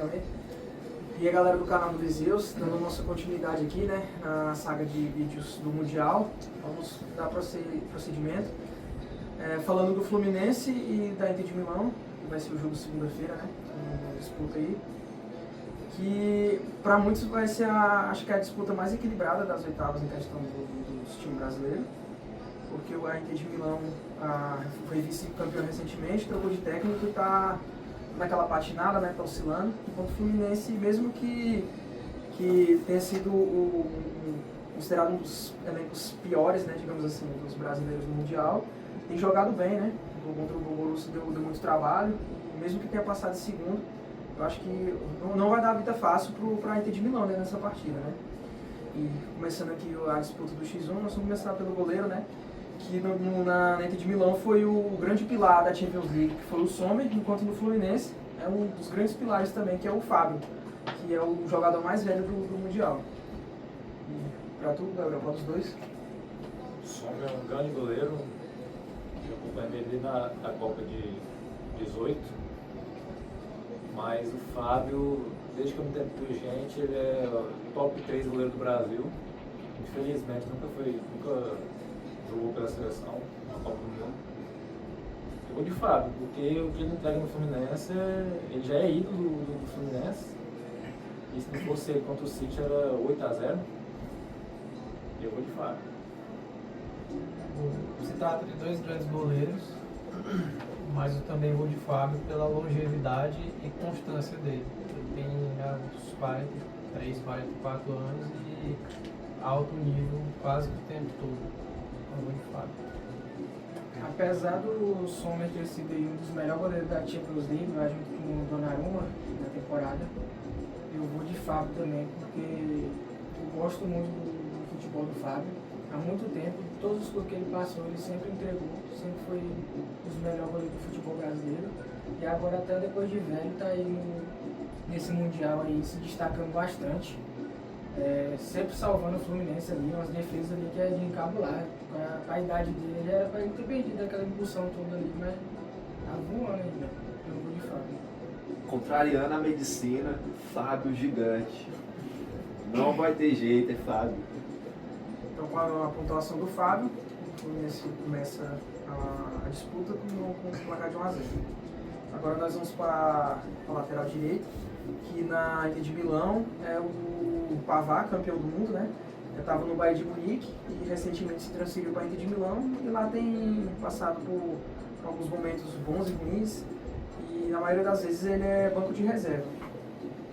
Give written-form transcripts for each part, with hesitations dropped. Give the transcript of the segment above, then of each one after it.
também. E a galera do canal do Viseus, dando nossa continuidade aqui, né, na saga de vídeos do Mundial. Vamos dar procedimento. Falando do Fluminense e da Inter de Milão, que vai ser o jogo segunda-feira, né, uma disputa aí. Que para muitos vai ser acho que é a disputa mais equilibrada das oitavas em questão dos times brasileiros. Porque a Inter de Milão foi vice-campeão recentemente, trocou de técnico e está naquela patinada, né, tá oscilando, enquanto o Fluminense, mesmo que tenha sido considerado um dos elencos piores, né, digamos assim, dos brasileiros no Mundial, tem jogado bem, né, contra o Borussia deu muito trabalho, e mesmo que tenha passado em segundo, eu acho que não vai dar a vida fácil para a Inter de Milão, né, nessa partida, né. E começando aqui a disputa do X1, nós vamos começar pelo goleiro, né, que na Inter de Milão foi o grande pilar da Champions League, que foi o Sommer, enquanto no Fluminense é um dos grandes pilares também, que é o Fábio, que é o jogador mais velho do Mundial. E pra tu, Gabriel, qual dos dois? O Sommer é um grande goleiro, eu acompanhei ele na Copa de 18, mas o Fábio, desde que eu me entendo por gente, ele é o top 3 goleiro do Brasil. Infelizmente nunca jogou pela seleção na Copa do Mundo. Eu vou de Fábio, porque o que ele entrega no Fluminense, ele já é ídolo do Fluminense. E se não fosse ele contra o City era 8-0. Eu vou de Fábio. Se trata de dois grandes goleiros, mas eu também vou de Fábio pela longevidade e constância dele. Ele tem uns 43, 44 anos e alto nível quase que o tempo todo. Eu vou de Fábio. Apesar do Sommer ter sido um dos melhores goleiros da Champions League, lá junto com o Donnarumma na temporada, eu vou de Fábio também, porque eu gosto muito do futebol do Fábio. Há muito tempo, todos os clubes que ele passou, ele sempre entregou, sempre foi um dos melhores goleiros do futebol brasileiro. E agora, até depois de velho, está aí nesse Mundial aí, se destacando bastante. Sempre salvando o Fluminense ali, umas defesas ali que é de encabular. A idade dele era para ele ter perdido aquela impulsão toda ali, mas tá voando ainda. Eu vou de Fábio. Contrariando a medicina, Fábio gigante. Não vai ter jeito, é Fábio. Então, com a pontuação do Fábio, o Fluminense começa a disputa com o placar de 1-0. Agora nós vamos para a lateral direita, que na Inter de Milão é o Pavard, campeão do mundo, né? Eu estava no Bayern de Munique e recentemente se transferiu para a Inter de Milão e lá tem passado por alguns momentos bons e ruins e na maioria das vezes ele é banco de reserva.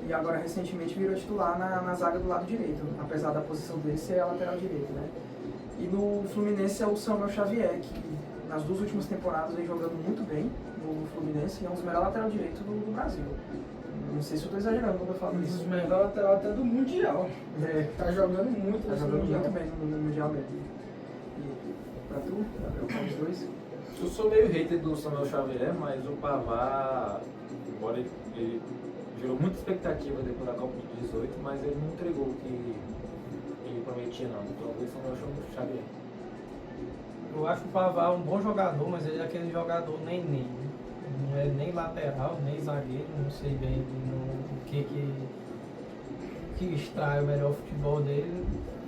E agora recentemente virou titular na zaga do lado direito, apesar da posição dele ser a lateral direita, né? E no Fluminense é o Samuel Xavier, que nas duas últimas temporadas vem jogando muito bem no Fluminense e é um dos melhores lateral direitos do Brasil. Não sei se eu estou exagerando quando eu falo isso. Um dos melhores lateral até do Mundial. Tá jogando muito Tá jogando muito bem no Mundial mesmo. E pra tu, Gabriel, qual dos dois? Eu sou meio hater do Samuel Xavier, mas o Pavard, embora ele gerou muita expectativa depois da Copa de 18, mas ele não entregou o que ele prometia não. Então eu vou de Samuel Xavier. Eu acho o Pavard um bom jogador, mas ele é aquele jogador nem. Não é nem lateral, nem zagueiro, não sei bem o que extrai o melhor futebol dele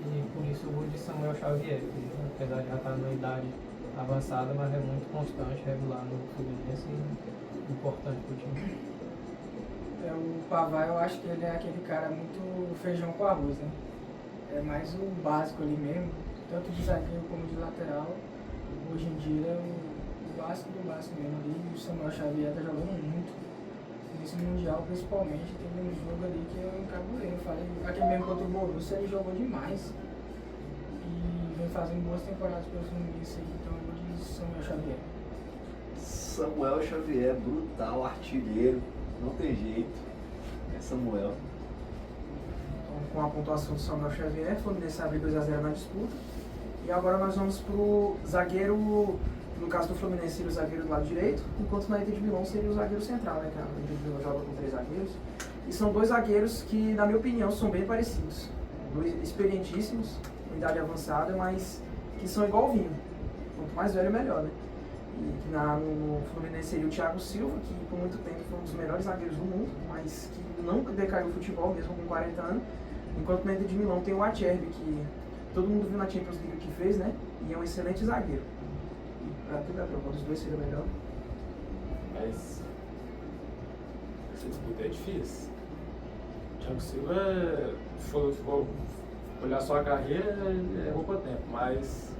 e por isso eu vou de Samuel Xavier, que apesar de já estar numa idade avançada, mas é muito constante, regular no Fluminense e importante para o time. O Pavard, eu acho que ele é aquele cara muito feijão com arroz, né? É mais o básico ali mesmo, tanto de zagueiro como de lateral. Hoje em dia é o básico do básico mesmo ali. O Samuel Xavier tá jogando muito. Nesse Mundial, principalmente, teve um jogo ali que eu encabulei. Eu falei, aquele mesmo contra o Borussia, ele jogou demais. E vem fazendo boas temporadas pelo Fluminense aí, então eu vou de Samuel Xavier. Samuel Xavier, brutal, artilheiro, não tem jeito. É Samuel. Então, com a pontuação do Samuel Xavier, o Fluminense abre 2-0 na disputa. E agora nós vamos pro zagueiro, no caso do Fluminense seria o zagueiro do lado direito, enquanto na Inter de Milão seria o zagueiro central, né, cara? A Inter de Milão joga com 3 zagueiros. E são dois zagueiros que, na minha opinião, são bem parecidos. Dois experientíssimos, com idade avançada, mas que são igual ao vinho. Quanto mais velho, melhor, né? E que no Fluminense seria o Thiago Silva, que por muito tempo foi um dos melhores zagueiros do mundo, mas que não decaiu o futebol, mesmo com 40 anos. Enquanto na Inter de Milão tem o Acerbi, que todo mundo viu na Champions League o que fez, né? E é um excelente zagueiro. E pra tu, Gabriel, qual dos dois seria melhor? Mas essa disputa é difícil. O Thiago Silva, se for olhar só a carreira, é pouco tempo, mas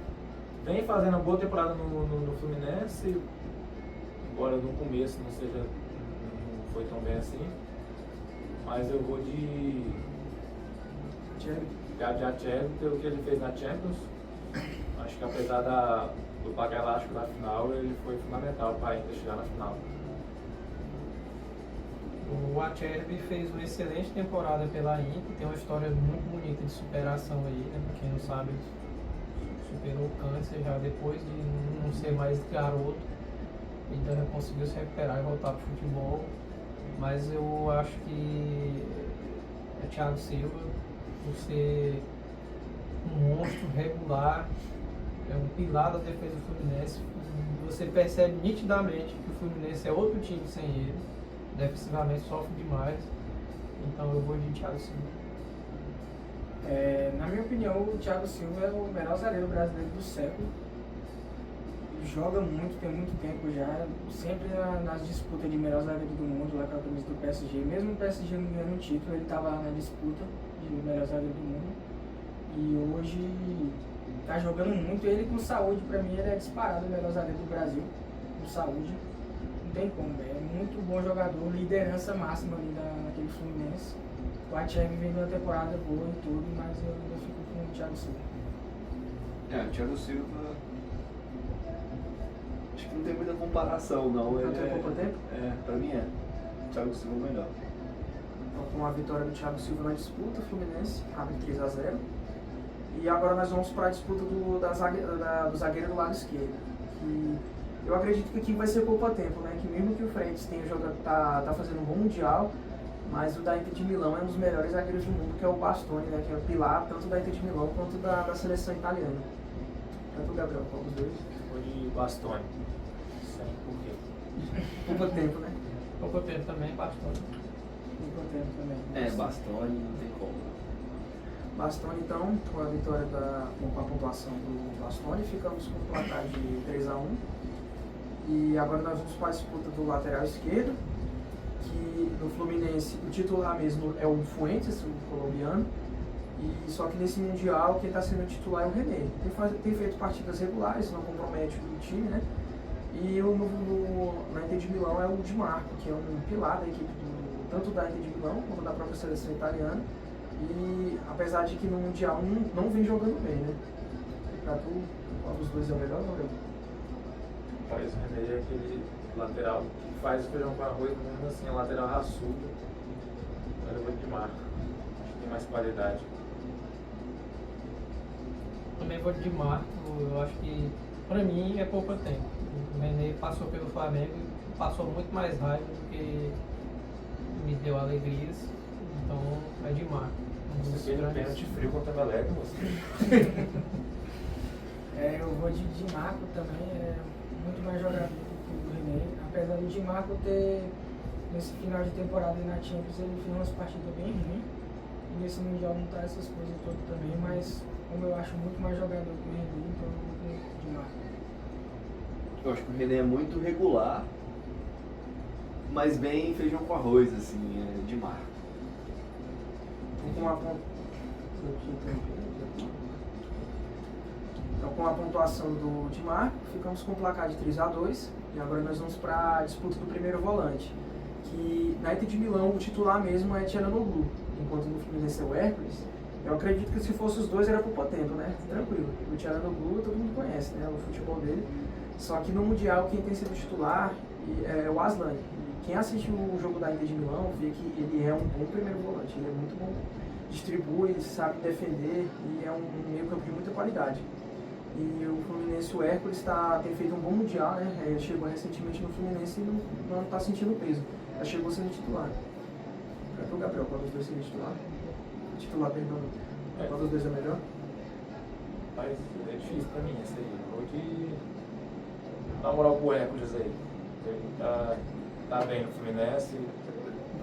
vem fazendo uma boa temporada no Fluminense, embora no começo não foi tão bem assim, mas eu vou de Acerbi pelo que ele fez na Champions. Acho que apesar do paga elástico da final, ele foi fundamental para a Inter chegar na final. O Acerbi fez uma excelente temporada pela Inter, tem uma história muito bonita de superação aí, né? Pra quem não sabe, superou o câncer já depois de não ser mais garoto, então já conseguiu se recuperar e voltar pro futebol. Mas eu acho que é Thiago Silva, por ser um monstro regular, é um pilar da defesa do Fluminense. Você percebe nitidamente que o Fluminense é outro time sem ele. Defensivamente sofre demais, então eu vou de Thiago Silva. Na minha opinião, o Thiago Silva é o melhor zagueiro brasileiro do século. Ele joga muito, tem muito tempo já, sempre nas disputas de melhor zagueiro do mundo, lá com a camisa do PSG. Mesmo o PSG não ganhando o título, ele estava lá na disputa de melhor zagueiro do mundo. E hoje está jogando muito, ele com saúde, para mim ele é disparado o melhor zagueiro do Brasil, com saúde. Não tem como, é muito bom jogador, liderança máxima ali naquele Fluminense. O Acerbi vem de uma temporada boa e tudo, mas eu ainda fico com o Thiago Silva. O Thiago Silva. Acho que não tem muita comparação, não. Não tem pouco tempo? Pra mim é. O Thiago Silva é o melhor. Então, com a vitória do Thiago Silva na disputa, o Fluminense abre 3-0. E agora nós vamos para a disputa do zagueiro do lado esquerdo. Que eu acredito que aqui vai ser pouco tempo, né? Que mesmo que o Freitas tenha jogado, tá fazendo um bom mundial, mas o da Inter de Milão é um dos melhores zagueiros do mundo, que é o Bastoni, né? Que é o pilar tanto da Inter de Milão quanto da seleção italiana. É tu, Gabriel, qual dos dois? Vou de Bastoni. Sem porquê. Pouco tempo, né? Pouco tempo também, Bastoni. Pouco tempo também. Bastoni, não tem como. Bastoni, então, com a vitória com a pontuação do Bastoni, ficamos com o placar de 3-1. E agora nós vamos para a disputa do lateral esquerdo, que no Fluminense o titular mesmo é o Fuentes, o colombiano, e só que nesse Mundial quem está sendo titular é o René. Tem feito partidas regulares, não compromete o time, né? E na Inter de Milão é o Di Marco, que é um pilar da equipe tanto da Inter de Milão quanto da própria seleção italiana. E apesar de que no Mundial não vem jogando bem, né? Pra tu, qual dos dois é o melhor, Gabriel? Rapaz, o René é aquele lateral que faz o feijão com arroz, mesmo assim, é lateral raçudo. Agora eu vou de Marco. Acho que tem mais qualidade. Também vou de Marco, eu acho que pra mim é pouco tempo. O René passou pelo Flamengo e passou muito mais raiva do que me deu alegrias, então é de Marco. Você fez um pênalti frio contra o Emelec, moço. Eu vou de Di Marco também, é muito mais jogador do que o René. Apesar do Di Marco ter, nesse final de temporada na Champions, ele fez umas partidas bem ruins. E nesse Mundial não tá essas coisas todas também, mas como eu acho muito mais jogador que o René, então eu vou com o Di Marco. Eu acho que o René é muito regular, mas bem feijão com arroz, assim, de marca. Então, com a pontuação do Di Marco, ficamos com o placar de 3-2. E agora nós vamos para a disputa do primeiro volante. Que na Inter de Milão o titular mesmo é Çalhanoğlu, enquanto no Fluminense é o Hércules. Eu acredito que se fosse os dois era pouco tempo, né? Tranquilo. O Çalhanoğlu todo mundo conhece, né? O futebol dele. Só que no Mundial quem tem sido titular é o Aslan. Quem assistiu o jogo da Inter de Milão vê que ele é um bom primeiro volante. Ele é muito bom, distribui, sabe defender e é um meio campo de muita qualidade. E o Fluminense, o Hércules, tem feito um bom Mundial, né? Chegou recentemente no Fluminense e não está sentindo peso. Já chegou sendo titular. Para tu, Gabriel, qual dos dois seria titular? Titular, perdão. Qual dos dois é melhor? Mas é difícil pra mim essa aí. Eu vou de Dá uma moral pro Hércules aí. Ele tá bem no Fluminense.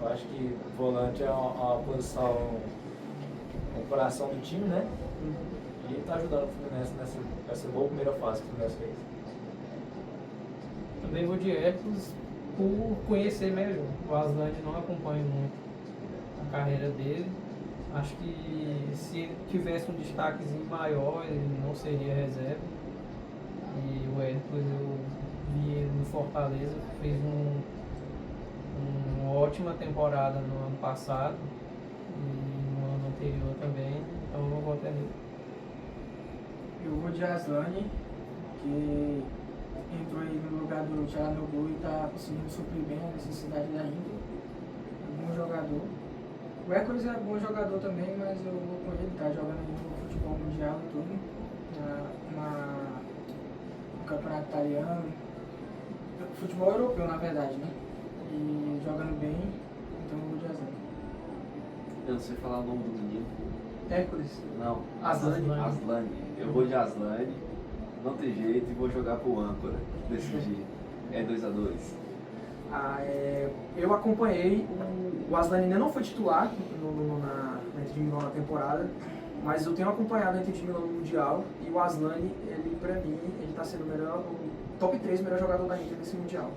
Eu acho que volante é uma posição, o coração do time, né? E tá ajudando o Fluminense nessa boa primeira fase que o Fluminense fez. Também vou de Hércules por conhecer melhor. O Aslani não acompanha muito a carreira dele. Acho que se ele tivesse um destaquezinho maior, ele não seria reserva. E o Hércules, eu vi ele no Fortaleza, fez uma ótima temporada no ano passado e no ano anterior também, então eu vou votar nele. Eu vou de Aslani, que entrou aí no lugar do Tchalanoglu e está conseguindo suprir bem a necessidade da Inter. Um bom jogador. O Hércules é bom jogador também, mas eu vou com ele, tá jogando aí no futebol mundial e tudo, no campeonato italiano, futebol europeu na verdade, né? E jogando bem, então eu vou de Aslani. Eu não sei falar o nome do menino. Hércules. Não. Aslani. Aslani. Eu vou de Aslani, não tem jeito, e vou jogar pro âncora, decidir. É 2-2. Eu acompanhei, o Aslani ainda não foi titular na Inter de Milão na temporada, mas eu tenho acompanhado a Inter de Milão no Mundial e o Aslani, ele pra mim, ele tá sendo o top 3 melhor jogador da Inter nesse Mundial.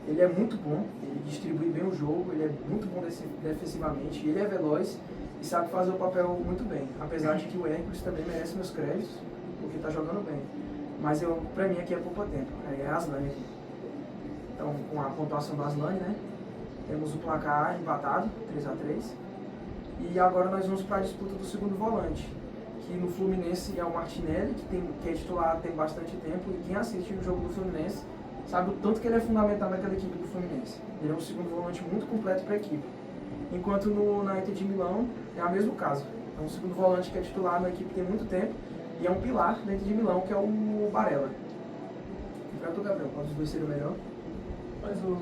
Ele é muito bom, ele distribui bem o jogo, ele é muito bom defensivamente, ele é veloz e sabe fazer o papel muito bem, apesar de que o Hércules também merece meus créditos, porque tá jogando bem. Mas pra mim aqui é pouco tempo, é Aslani aqui. Então, com a pontuação do Aslani, né? Temos o placar empatado, 3-3. E agora nós vamos para a disputa do segundo volante, que no Fluminense é o Martinelli, que é titular tem bastante tempo, e quem assiste o jogo do Fluminense sabe o tanto que ele é fundamental naquela equipe do Fluminense. Ele é um segundo volante muito completo para a equipe. Enquanto na Inter de Milão é o mesmo caso. É um segundo volante que é titular na equipe tem muito tempo, e é um pilar da Inter de Milão, que é o Barella. E para tu, Gabriel, qual dos dois seria o melhor? Mas o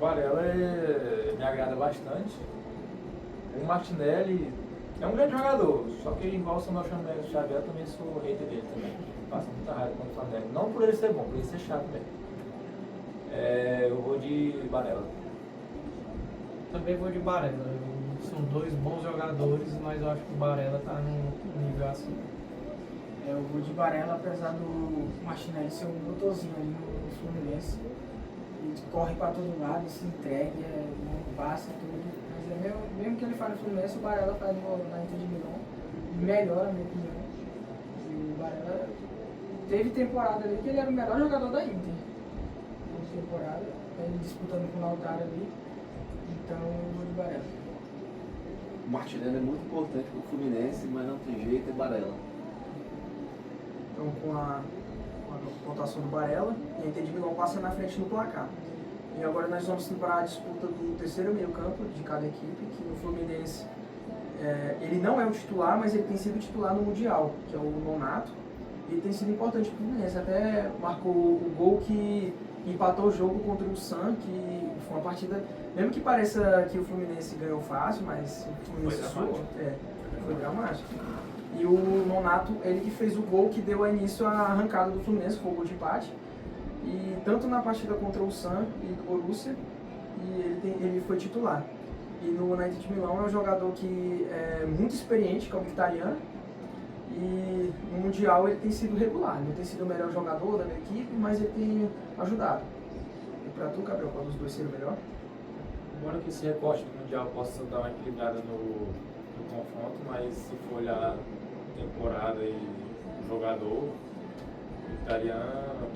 Varela me agrada bastante. O Martinelli é um grande jogador, só que igual o Samuel Xavier, eu também sou hater dele também. Passa muita raiva contra o Flamengo. Não por ele ser bom, por ele ser chato mesmo. Eu vou de Varela. Também vou de Barella. São dois bons jogadores, mas eu acho que o Barella tá num nível assim. Eu vou de Barella, apesar do Martinelli ser um motorzinho ali no Fluminense. Ele corre para todo lado, se entrega, passa tudo. Mas mesmo que ele fale no Fluminense, o Barella faz na Inter de Milão. E melhora, na minha opinião. E o Barella teve temporada ali que ele era o melhor jogador da Inter. Teve temporada, ele disputando com o Lautaro ali. Então eu vou de Barella. O Martinelli é muito importante pro Fluminense, mas não tem jeito, é Barella. Então, com a pontuação do Barella, e a Inter de Milão passa na frente no placar. E agora nós vamos para a disputa do terceiro meio-campo de cada equipe, que no Fluminense ele não é o titular, mas ele tem sido titular no Mundial, que é o Nonato. E tem sido importante para o Fluminense, até marcou o gol que empatou o jogo contra o San, que foi uma partida, mesmo que pareça que o Fluminense ganhou fácil, mas o Fluminense foi dramático. E o Nonato, ele que fez o gol que deu início à arrancada do Fluminense, foi o gol de empate. E tanto na partida contra o San e do Borussia, ele foi titular. E na Inter de Milão é um jogador que é muito experiente, que é o Mkhitaryan. E no Mundial ele tem sido regular, não tem sido o melhor jogador da minha equipe, mas ele tem ajudado. E pra tu, Gabriel, qual dos dois seria o melhor? Embora que esse recorte do Mundial possa dar uma equilibrada no confronto, mas se for olhar temporada e jogador, o italiano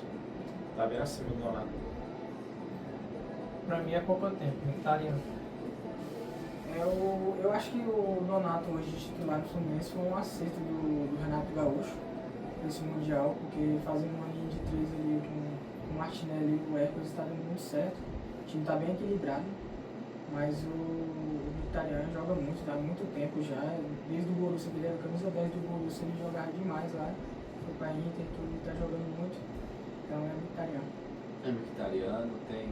tá bem acima do Nonato. Pra mim é pouco tempo, italiano. Eu acho que o Nonato hoje de titular no Fluminense foi um acerto do Renato Gaúcho nesse Mundial, porque fazendo uma linha de 3 ali com o Martinelli e o Hércules está dando muito certo. O time está bem equilibrado, mas o italiano joga muito, dá muito tempo já, desde o Borussia, ele era a camisa 10 do Borussia, ele jogava demais lá, foi para a Inter, tudo, está jogando muito, então é o italiano. É Mkhitaryan, tem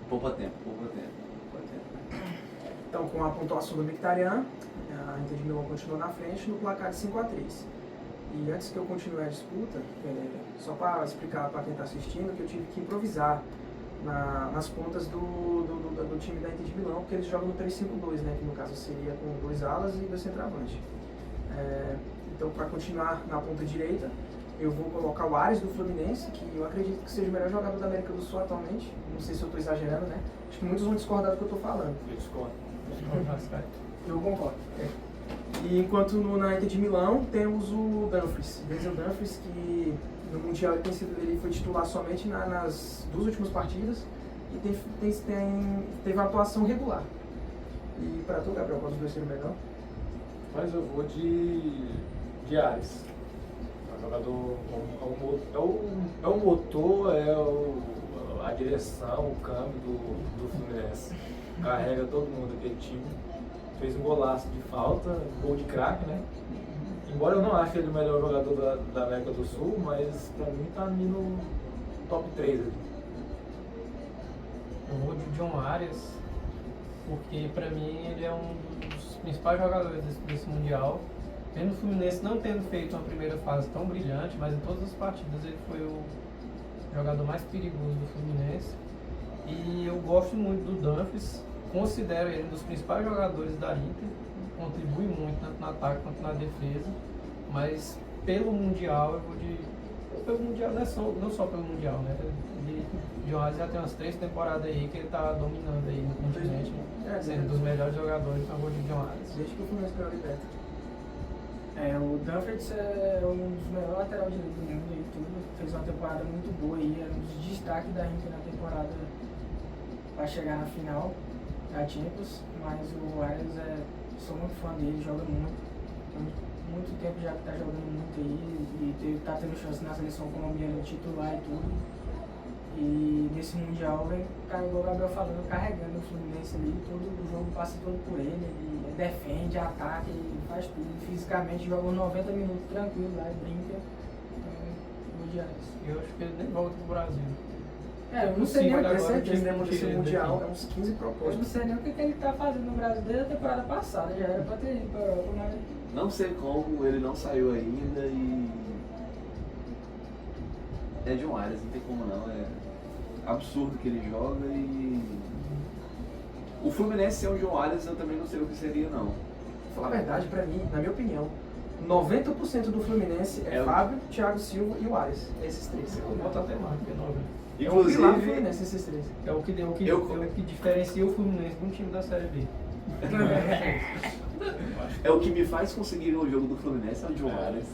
pouco tempo. Então, com a pontuação do Mkhitaryan, a Inter de Milão continua na frente no placar de 5-3. E antes que eu continue a disputa, só para explicar para quem está assistindo, que eu tive que improvisar nas pontas do time da Inter de Milão, porque eles jogam no 3-5-2, né, que no caso seria com 2 alas e 2 centroavantes. Então, para continuar na ponta direita, eu vou colocar o Ares do Fluminense, que eu acredito que seja o melhor jogador da América do Sul atualmente. Não sei se eu estou exagerando, né? Acho que muitos vão discordar do que eu estou falando. Eu discordo. Eu concordo. E enquanto na Inter de Milão temos o Dumfries, Denzel Dumfries, que no Mundial ele foi titular somente nas 2 últimas partidas e teve uma atuação regular. E para tu, Gabriel, qual dos dois seria o melhor? Mas eu vou de Ares. É um jogador, é o motor, a direção, o câmbio do Fluminense. Carrega todo mundo aquele time. Fez um golaço de falta, gol de craque, né? Embora eu não ache ele o melhor jogador da América do Sul, mas pra mim tá ali no top 3 ali. Eu vou de John Arias, porque pra mim ele é um dos principais jogadores desse Mundial. Mesmo o Fluminense não tendo feito uma primeira fase tão brilhante, mas em todas as partidas ele foi o jogador mais perigoso do Fluminense. E eu gosto muito do Dumfries, considero ele um dos principais jogadores da Inter, contribui muito tanto no ataque quanto na defesa, mas pelo Mundial eu vou de... Pelo Mundial, não só pelo Mundial, né? De Jonas já tem umas 3 temporadas aí que ele tá dominando aí no continente, sendo dos melhores jogadores, então eu vou de Jonas. Desde que o Fluminense ganhou a liberta. O Dumfries é um dos melhores laterais direitos do mundo e tudo. Fez uma temporada muito boa aí, era um dos destaques da Inter na temporada para chegar na final da Champions. Mas o Arias, sou muito fã dele, joga muito. Tem muito tempo já que tá jogando muito aí e tá tendo chance na seleção colombiana titular e tudo. E nesse Mundial vem, igual o Gabriel falando, carregando o Fluminense ali, todo o jogo passa todo por ele defende, ataca, ele faz tudo. Fisicamente joga uns 90 minutos tranquilo lá e brinca. Então, eu acho que ele nem volta pro Brasil. Eu não sei nem o que esse Mundial, é uns 15 propostas. Eu não sei nem o que ele tá fazendo no Brasil desde a temporada passada, já era pra ter ido pra Europa, mas... Não sei como ele não saiu ainda e... É John Arias, não tem como não, é absurdo que ele joga e... O Fluminense ser o John Arias eu também não sei o que seria não. Pra falar a verdade, pra mim, na minha opinião, 90% do Fluminense é Fábio, Thiago Silva e o Ares. Esses 3. Eu boto até mais, porque não, inclusive, é o pilar do Fluminense, esses 3. É o que diferencia o Fluminense de um time da Série B. É o que me faz conseguir o jogo do Fluminense, é o John Arias.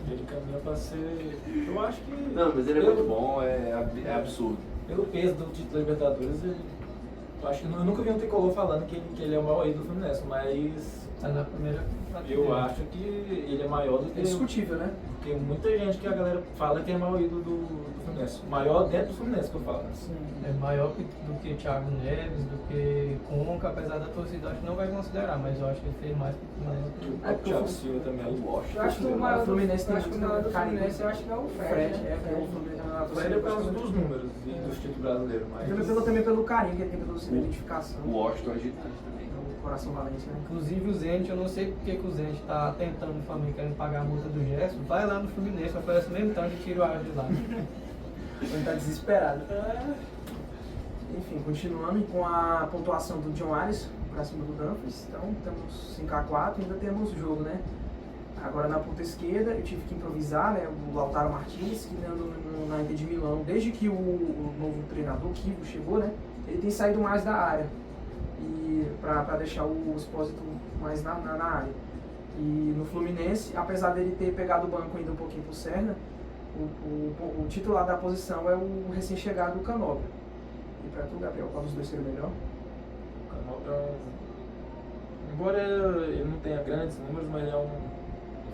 Ele caminha pra ser... Eu acho que... Não, mas ele é muito bom, é absurdo. Pelo peso do título da Libertadores, eu acho que eu nunca vi um tricolor falando que ele é o maior ídolo do Fluminense, mas... Tá na primeira... Eu acho que ele é maior do que... É discutível, né? Tem muita gente que a galera fala que é maior ídolo do Fluminense. Maior dentro do Fluminense que eu falo. Sim. É maior do que Thiago Neves, do que Conca, apesar da torcida, acho que não vai considerar, mas eu acho que ele fez mais pro Fluminense. O Thiago Silva também. Eu acho que o maior do Fluminense tem eu acho que o maior do Fluminense, eu acho que é o Fred. O Fred é por causa dos números e dos títulos brasileiros, mas... Também pelo carinho que ele tem pela identificação. O Washington é gigante também. O coração valente, né? Inclusive o Zenit, eu não sei porque que o Zenit tá tentando no Flamengo, querendo pagar a multa do Gerson, vai lá no Fluminense, oferece o mesmo tanto e tira o ar de lá. Ele tá desesperado. Enfim, continuando com a pontuação do John Arias pra cima do Dumfries. Então, temos 5-4, ainda temos jogo, né? Agora na ponta esquerda, eu tive que improvisar, né? O Lautaro Martins, que anda na Inter de Milão, desde que o novo treinador, Kivo, chegou, né? Ele tem saído mais da área. E para deixar o Expósito mais na área. E no Fluminense, apesar dele ter pegado o banco ainda um pouquinho pro Serna, o titular da posição é o recém-chegado Canóbio. E para tu, Gabriel, qual dos dois seria o melhor? O Canóbio embora ele não tenha grandes números, mas é um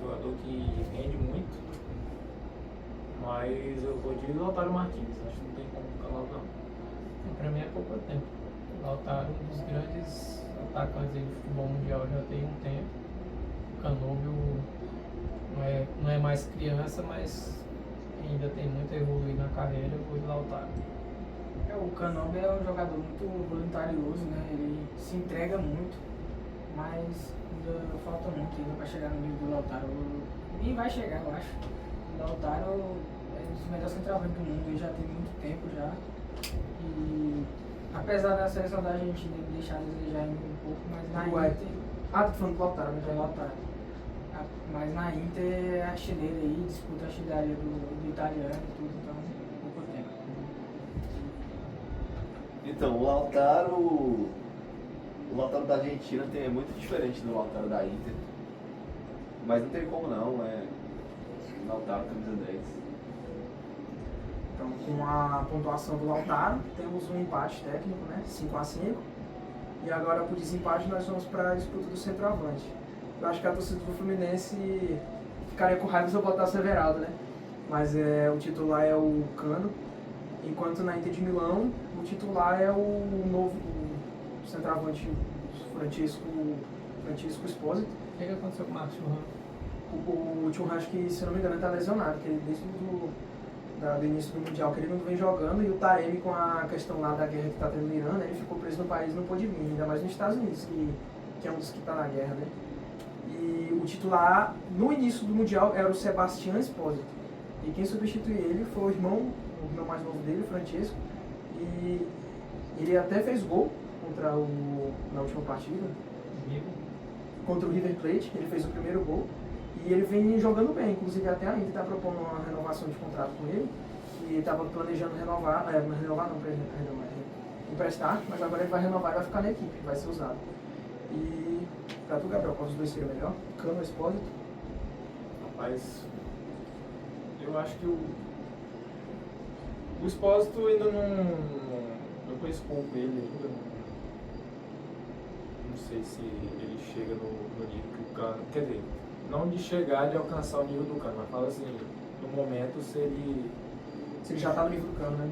jogador que rende muito. Mas eu vou de Lautaro Martins, acho que não tem como o Canóbio não. Pra mim é pouco tempo. O Lautaro, um dos grandes atacantes aí do futebol mundial, já tem um tempo. O Canóbio não é mais criança, mas ainda tem muito a evoluir na carreira. Eu vou de Lautaro. O Canóbio é um jogador muito voluntarioso, né? Ele se entrega muito, mas ainda falta muito ainda para chegar no nível do Lautaro. Nem vai chegar, eu acho. O Lautaro é um dos melhores centroavantes do mundo, ele já tem muito tempo já. E apesar da seleção da Argentina deixar a desejar ainda um pouco, mas na Uruguai. Inter. Ah, tô falando do Lautaro, né? É Lautaro. Mas na Inter é artilheiro aí, disputa a artilharia do italiano e tudo, então pouco tempo. Então, o Lautaro da Argentina é muito diferente do Lautaro da Inter. Mas não tem como não, Lautaro camisa 10. Então, com a pontuação do Lautaro, temos um empate técnico, né? 5-5. E agora, por desempate, nós vamos para a disputa do centroavante. Eu acho que a torcida do Fluminense ficaria com raiva se eu botasse o Everaldo, né? Mas o titular é o Cano, enquanto na Inter de Milão, o titular é o novo centroavante Francesco Esposito. O que aconteceu com o Marcos Thuram? O Thuram, acho que, se eu não me engano, está lesionado, porque desde do início do Mundial que ele não vem jogando, e o Taremi, com a questão lá da guerra que está tendo no Irã, né, ele ficou preso no país e não pôde vir, ainda mais nos Estados Unidos, que é um dos que está na guerra, né? E o titular, no início do Mundial, era o Sebastião Esposito. E quem substituiu ele foi o irmão mais novo dele, o Francesco, e ele até fez gol na última partida, contra o River Plate, ele fez o primeiro gol. E ele vem jogando bem, inclusive até a Inter está propondo uma renovação de contrato com ele, e estava planejando emprestar, mas agora ele vai renovar e vai ficar na equipe, vai ser usado. E para tu, Gabriel, qual dos dois seria melhor? Cano ou Esposito? Rapaz, eu acho que o Esposito ainda eu conheço pouco ele ainda, não sei se ele chega no nível que o Cano, quer dizer, não de chegar, de alcançar o nível do Cano, mas fala assim, no momento se ele já está no nível do Cano, né?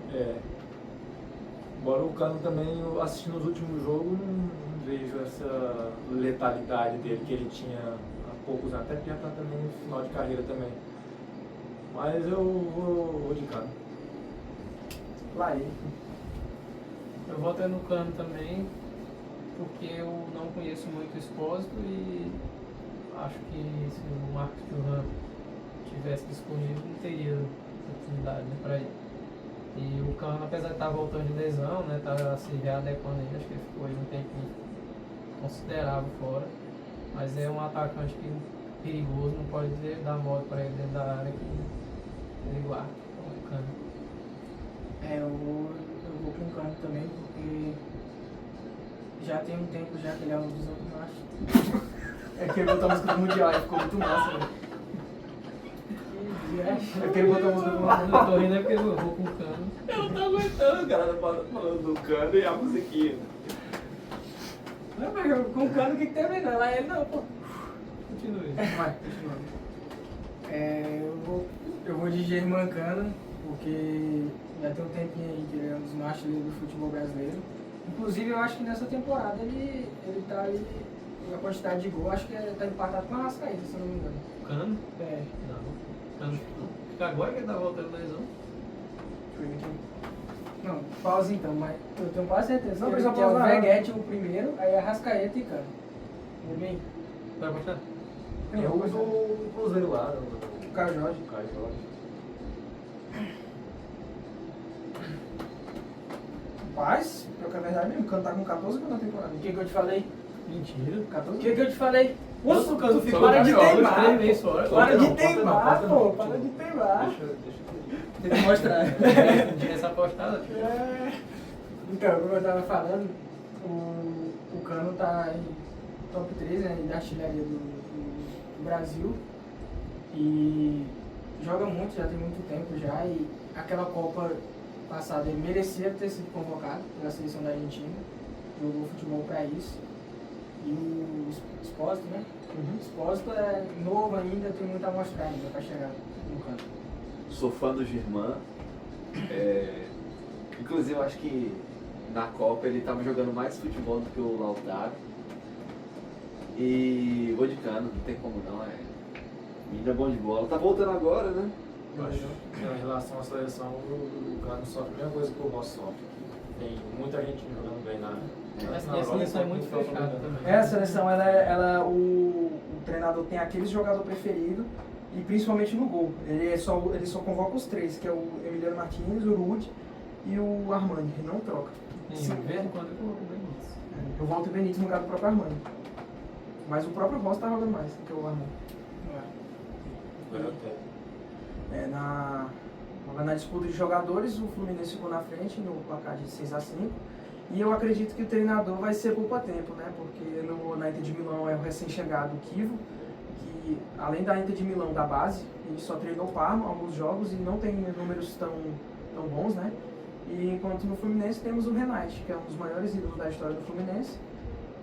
Embora o Cano também, assistindo os últimos jogos, não vejo essa letalidade dele que ele tinha há poucos anos, até porque já está também no final de carreira também. Mas eu vou de Cano. Lá ele. Eu voto no Cano também, porque eu não conheço muito o Esposito e acho que se o Marcos Thuram estivesse disponível, não teria oportunidade, né, para ele. E o Cano, apesar de estar voltando de lesão, né, tá se readequando aí, acho que ele ficou aí um tempinho considerável fora. Mas é um atacante perigoso, não pode dar modo para ele dentro da área que ele guarda. O Cano. Eu vou com o Cano também, porque já tem um tempo já que ele é um dos outros machos. É que ele botou a música do Mundial e ficou muito massa, velho. É que ele botou a música do Mundial. Eu tô rindo é porque eu vou com o Cano. Eu não tô aguentando, o cara tá falando do Cano e a musiquinha. Não, mas com o Cano o que tem a ver? Não, lá ele não, pô. Continue. Vai, continuando. Eu vou de Germán Cano, porque já tem um tempinho aí que ele é um dos machos do futebol brasileiro. Inclusive, eu acho que nessa temporada ele tá ali, a quantidade de gol, acho que tá empatado com a Arrascaeta, se eu não me engano. Cano? É. Não. Cano não. Porque agora que ele tá voltando da lesão. Não, pausa então, mas eu tenho quase certeza. Não que precisa é o pausar. Veguete o primeiro, aí Arrascaeta e Cano. Tudo bem? Vai apostar? Eu uso o Cruzeiro lá, O Caio Jorge. o Caio Jorge. Rapaz, pior que é verdade mesmo, o Cano tá com 14 gols na temporada. O que eu te falei? Mentira. 14 O que eu te falei? Nossa, o Cano ficou para de teimar. 3 meses fora. Para de Não, teimar, não, pô, não. para de teimar. Deixa Tem que mostrar. Não tinha essa apostada, tio. Então, como eu tava falando, o Cano tá em top 3, né, da artilharia do Brasil. E joga muito, já tem muito tempo já. E aquela Copa passada ele merecia ter sido convocado pela seleção da Argentina. Jogou futebol pra isso. E o Esposito, né? O Esposito é novo ainda, tem muito a mostrar ainda pra chegar no Cano. Sou fã do Germán. Inclusive, eu acho que na Copa ele estava jogando mais futebol do que o Lautaro. E vou de Cano, não tem como não. Menino é bom de bola. Tá voltando agora, né? Eu acho que em relação à seleção, o Galo sofre a mesma coisa que o Rossi sofre. Tem muita gente jogando bem na E a seleção é muito fechada também. A seleção, o treinador tem aquele jogador preferido e principalmente no gol. Ele só convoca os três, que é o Emiliano Martins, o Rude e o Armani. Ele não troca. Sim, de vez em quando eu coloco o Benítez. Eu volto o Benítez no lugar do próprio Armani. Mas o próprio Rossi tá jogando mais do que o Armani. Na disputa de jogadores, o Fluminense ficou na frente no placar de 6-5. E eu acredito que o treinador vai ser poupa-tempo, né? Porque na Inter de Milão é o recém-chegado Kivo, que além da Inter de Milão da base, ele só treinou Parma alguns jogos e não tem números tão bons, né? E enquanto no Fluminense temos o Renate, que é um dos maiores ídolos da história do Fluminense,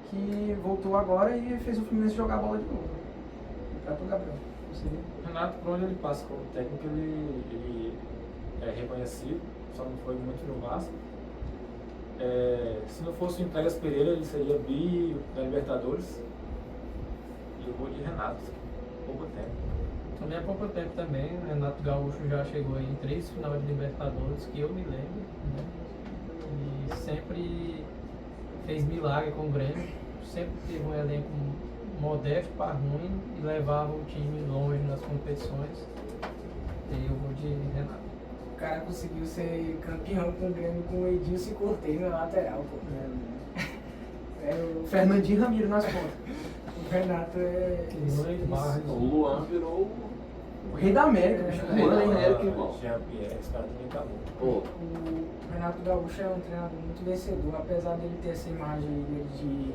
que voltou agora e fez o Fluminense jogar a bola de novo. Pra tu, Gabriel. O Renato, por onde ele passa como técnico, ele é reconhecido, só não foi muito no Vasco. Se não fosse o Entregas Pereira, ele seria bi da Libertadores. E eu vou de Renato, pouco tempo. Também é pouco tempo também, o Renato Gaúcho já chegou aí em 3 finais de Libertadores, que eu me lembro, né? E sempre fez milagre com o Grêmio, sempre teve um elenco modesto para ruim e levava o time longe nas competições. E eu vou de Renato. O cara conseguiu ser campeão com o Grêmio com o Edilson e Cortez na lateral, pô. O Fernandinho Ramiro nas pontas. O Renato é. O Luan virou O rei da América, bicho. Rei da América, irmão. irmão. Jean-Pierre, esse cara também acabou. Pô, O Renato Gaúcho é um treinador muito vencedor, apesar dele ter essa imagem dele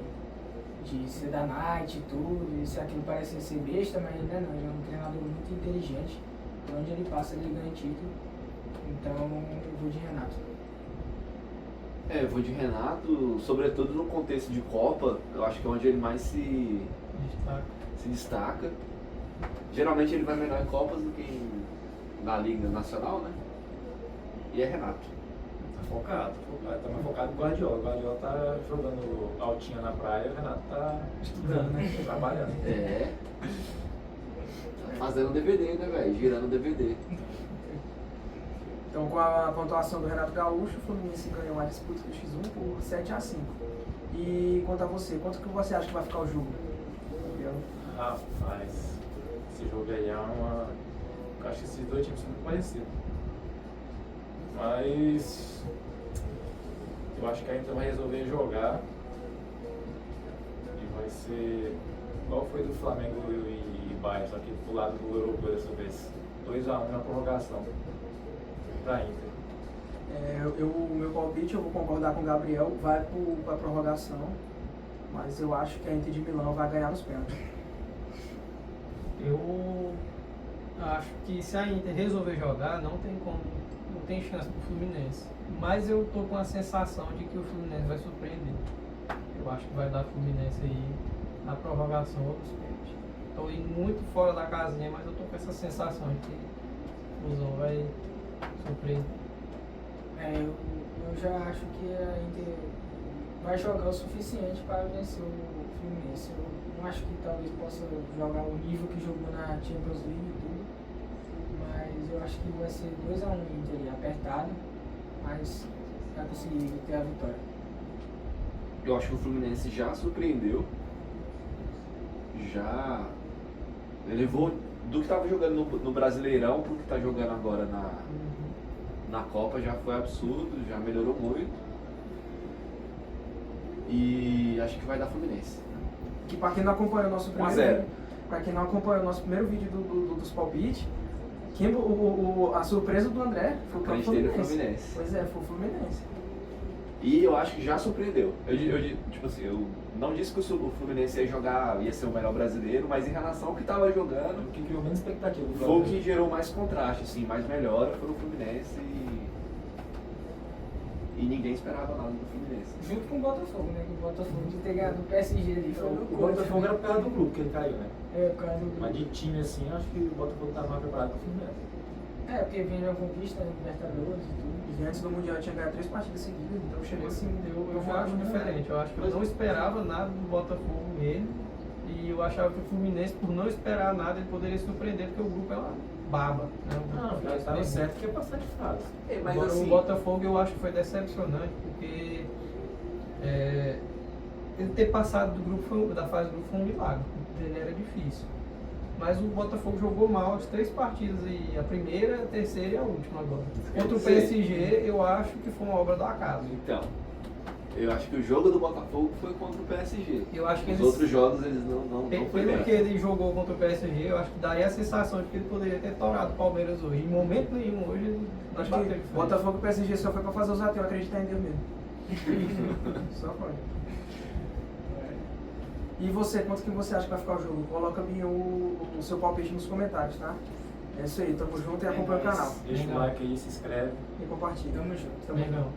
de ser da night e tudo, isso e aquilo parecer ser besta, mas ainda não, ele é um treinador muito inteligente. Por onde ele passa ele ganha título. Então eu vou de Renato. eu vou de Renato, sobretudo no contexto de Copa, eu acho que é onde ele mais se destaca. Geralmente ele vai melhor em Copas do que na Liga Nacional, né? E é Renato. Tá focado. Tá mais focado no Guardiola. O Guardiola tá jogando altinha na praia e o Renato tá estudando, né? Trabalhando. Tá fazendo DVD, né, velho? Girando DVD. Então, com a pontuação do Renato Gaúcho, o Fluminense ganhou a disputa do X1 por 7-5. E quanto a você, quanto que você acha que vai ficar o jogo? Rapaz, esse jogo aí é uma... Eu acho que esses dois times são muito parecidos. Mas... eu acho que a Inter vai resolver jogar. E vai ser... igual foi do Flamengo e Bayern, só que do lado do europeu dessa vez. 2-1 na prorrogação. Pra Inter. O meu palpite, eu vou concordar com o Gabriel, vai para a prorrogação, mas eu acho que a Inter de Milão vai ganhar nos pênaltis. Eu acho que se a Inter resolver jogar, não tem chance pro Fluminense. Mas eu tô com a sensação de que o Fluminense vai surpreender. Eu acho que vai dar Fluminense aí na prorrogação ou nos pênaltis. Tô indo muito fora da casinha, mas eu tô com essa sensação de que o Flusão vai surpreender. Eu já acho que a Inter vai jogar o suficiente para vencer o Fluminense. Eu não acho que talvez possa jogar o nível que jogou na Champions League e tudo, mas eu acho que vai ser 2-1 Inter apertado, mas vai conseguir ter a vitória. Eu acho que o Fluminense já surpreendeu. Já elevou do que estava jogando no Brasileirão para o que está jogando agora na Copa, já foi absurdo, já melhorou muito. E acho que vai dar Fluminense. Que para quem não acompanha o nosso 1 a 0. Para quem não acompanha o nosso primeiro vídeo dos palpites, a surpresa do André foi o próprio Fluminense. Pois é, foi o Fluminense. E eu acho que já surpreendeu. Eu não disse que o Fluminense ia ser o melhor brasileiro, mas em relação ao que estava jogando, O que criou menos expectativa. foi o que gerou mais contraste, assim, mais melhora foi o Fluminense e ninguém esperava nada do Fluminense. Junto com o Botafogo, né? Que o Botafogo de ter ganhado o PSG ali foi O Botafogo era por causa do grupo que ele caiu, né? por causa do Mas de time assim, eu acho que o Botafogo estava mais preparado que o Fluminense. porque vem uma conquista, né? Libertadores e tudo. E antes do Mundial tinha ganhado 3 partidas seguidas, então chegou assim. Eu acho diferente, eu acho que eu não esperava nada do Botafogo nele. E eu achava que o Fluminense, por não esperar nada, ele poderia surpreender, porque o grupo é baba. Né? Não, já estava certo que ia passar de fase. Mas Agora, assim, o Botafogo eu acho que foi decepcionante, porque ele ter passado da fase do grupo foi um milagre, ele era difícil. Mas o Botafogo jogou mal as 3 partidas, e a primeira, a terceira e a última agora. Contra o PSG, eu acho que foi uma obra do acaso. então, eu acho que o jogo do Botafogo foi contra o PSG. Eu acho que Os eles, outros jogos eles não foi pelo bem. que ele jogou contra o PSG, eu acho que daria a sensação de que ele poderia ter torado o Palmeiras hoje. Em momento nenhum hoje ele não Acho bateu que de frente. Botafogo e PSG só foi pra fazer os ateus acreditar em Deus mesmo. Só foi. E você, quanto que você acha que vai ficar o jogo? Coloca bem o seu palpite nos comentários, tá? É isso aí, tamo junto e acompanha o canal. Deixa o like aí, se inscreve. E compartilha. Tamo junto. Tamo junto. Legal.